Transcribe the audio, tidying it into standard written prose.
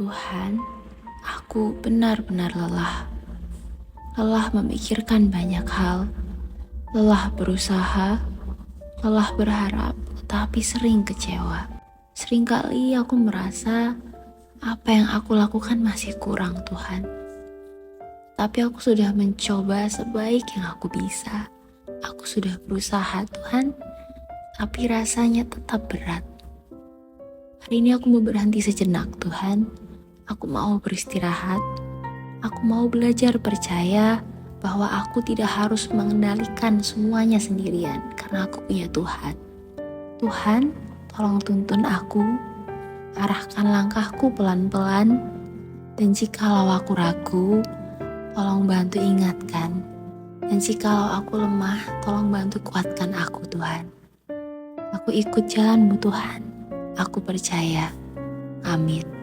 Tuhan, aku benar-benar lelah. Lelah memikirkan banyak hal, lelah berusaha, lelah berharap, tetapi sering kecewa. Seringkali aku merasa apa yang aku lakukan masih kurang, Tuhan. Tapi aku sudah mencoba sebaik yang aku bisa. Aku sudah berusaha, Tuhan, tapi rasanya tetap berat. Hari ini aku mau berhenti sejenak, Tuhan. Aku mau beristirahat. Aku mau belajar percaya bahwa aku tidak harus mengendalikan semuanya sendirian karena aku punya Tuhan. Tuhan, tolong tuntun aku, arahkan langkahku pelan-pelan, dan jikalau aku ragu, tolong bantu ingatkan. Dan jikalau aku lemah, tolong bantu kuatkan aku, Tuhan. Aku ikut jalan-Mu, Tuhan. Aku percaya. Amin.